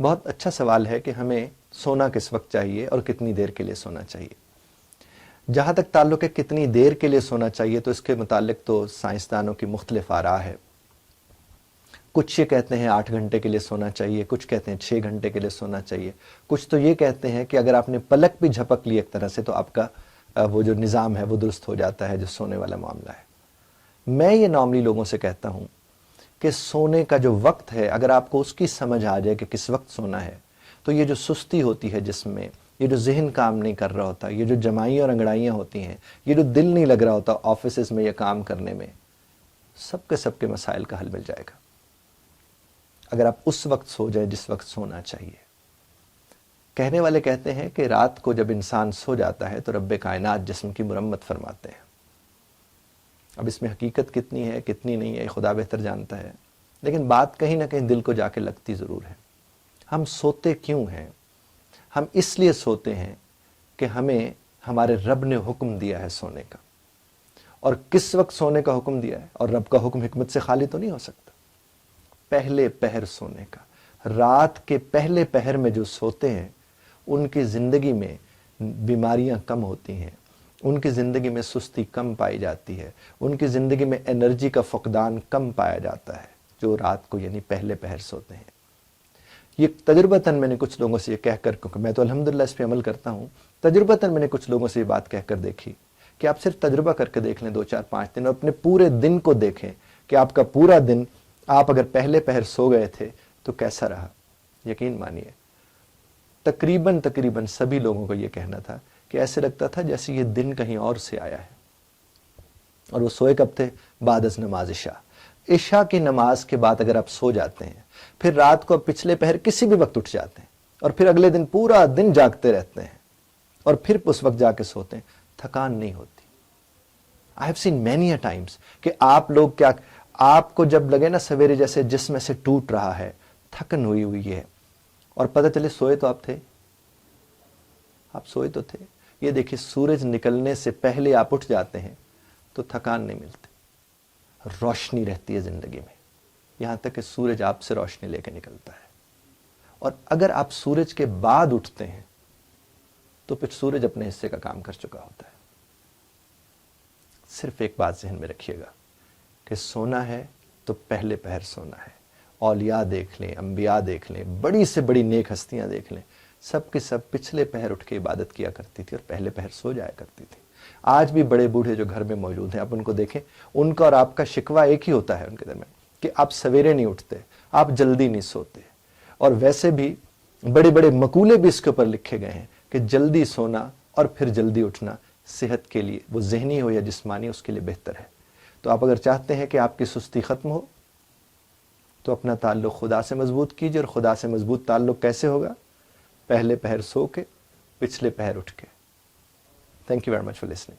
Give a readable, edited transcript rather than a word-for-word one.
بہت اچھا سوال ہے کہ ہمیں سونا کس وقت چاہیے اور کتنی دیر کے لیے سونا چاہیے. جہاں تک تعلق ہے کتنی دیر کے لیے سونا چاہیے، تو اس کے متعلق تو سائنسدانوں کی مختلف آراء ہے. کچھ یہ کہتے ہیں 8 گھنٹے کے لیے سونا چاہیے، کچھ کہتے ہیں 6 گھنٹے کے لیے سونا چاہیے، کچھ تو یہ کہتے ہیں کہ اگر آپ نے پلک بھی جھپک لی ایک طرح سے تو آپ کا وہ جو نظام ہے وہ درست ہو جاتا ہے، جو سونے والا معاملہ ہے. میں یہ نارملی لوگوں سے کہتا ہوں کہ سونے کا جو وقت ہے، اگر آپ کو اس کی سمجھ آ جائے کہ کس وقت سونا ہے، تو یہ جو سستی ہوتی ہے جسم میں، یہ جو ذہن کام نہیں کر رہا ہوتا، یہ جو جمائیاں اور انگڑائیاں ہوتی ہیں، یہ جو دل نہیں لگ رہا ہوتا آفیسز میں یا کام کرنے میں، سب کے مسائل کا حل مل جائے گا اگر آپ اس وقت سو جائیں جس وقت سونا چاہیے. کہنے والے کہتے ہیں کہ رات کو جب انسان سو جاتا ہے تو رب کائنات جسم کی مرمت فرماتے ہیں. اب اس میں حقیقت کتنی ہے کتنی نہیں ہے خدا بہتر جانتا ہے، لیکن بات کہیں نہ کہیں دل کو جا کے لگتی ضرور ہے. ہم سوتے کیوں ہیں؟ ہم اس لیے سوتے ہیں کہ ہمیں ہمارے رب نے حکم دیا ہے سونے کا. اور کس وقت سونے کا حکم دیا ہے؟ اور رب کا حکم حکمت سے خالی تو نہیں ہو سکتا. پہلے پہر سونے کا. رات کے پہلے پہر میں جو سوتے ہیں ان کی زندگی میں بیماریاں کم ہوتی ہیں، ان کی زندگی میں سستی کم پائی جاتی ہے، ان کی زندگی میں انرجی کا فقدان کم پایا جاتا ہے جو رات کو یعنی پہلے پہر سوتے ہیں. یہ تجربتاً میں نے کچھ لوگوں سے یہ کہہ کر، کیونکہ میں تو الحمدللہ اس پہ عمل کرتا ہوں، تجربتاً میں نے کچھ لوگوں سے یہ بات کہہ کر دیکھی کہ آپ صرف تجربہ کر کے دیکھ لیں 2 4 5 دن اور اپنے پورے دن کو دیکھیں کہ آپ کا پورا دن آپ اگر پہلے پہر سو گئے تھے تو کیسا رہا. یقین مانیے تقریباً سبھی لوگوں کو یہ کہنا تھا کہ ایسے لگتا تھا جیسے یہ دن کہیں اور سے آیا ہے. اور وہ سوئے کب تھے؟ بعد از نماز عشاء. عشاء کی نماز کے بعد اگر آپ سو جاتے ہیں، پھر رات کو پچھلے پہر کسی بھی وقت اٹھ جاتے ہیں اور پھر اگلے دن پورا دن جاگتے رہتے ہیں اور پھر اس وقت جا کے سوتے ہیں، تھکان نہیں ہوتی. I have seen many a times کہ آپ لوگ کیا، آپ کو جب لگے نا سویرے جیسے جسم سے ٹوٹ رہا ہے، تھکن ہوئی ہے، اور پتہ چلے سوئے تو آپ سوئے تو تھے. یہ دیکھیں سورج نکلنے سے پہلے آپ اٹھ جاتے ہیں تو تھکان نہیں ملتی، روشنی رہتی ہے زندگی میں، یہاں تک کہ سورج آپ سے روشنی لے کے نکلتا ہے. اور اگر آپ سورج کے بعد اٹھتے ہیں تو پھر سورج اپنے حصے کا کام کر چکا ہوتا ہے. صرف ایک بات ذہن میں رکھیے گا کہ سونا ہے تو پہلے پہر سونا ہے. اولیاء دیکھ لیں، انبیاء دیکھ لیں، بڑی سے بڑی نیک ہستیاں دیکھ لیں، سب کے سب پچھلے پہر اٹھ کے عبادت کیا کرتی تھی اور پہلے پہر سو جایا کرتی تھی. آج بھی بڑے بوڑھے جو گھر میں موجود ہیں، آپ ان کو دیکھیں، ان کا اور آپ کا شکوہ ایک ہی ہوتا ہے ان کے درمیان کہ آپ سویرے نہیں اٹھتے، آپ جلدی نہیں سوتے. اور ویسے بھی بڑے بڑے مقولے بھی اس کے اوپر لکھے گئے ہیں کہ جلدی سونا اور پھر جلدی اٹھنا صحت کے لیے، وہ ذہنی ہو یا جسمانی، اس کے لیے بہتر ہے. تو آپ اگر چاہتے ہیں کہ آپ کی سستی ختم ہو تو اپنا تعلق خدا سے مضبوط کیجئے. اور خدا سے مضبوط تعلق کیسے ہوگا؟ پہلے پہر سو کے، پچھلے پہر اٹھ کے. Thank you very much for listening.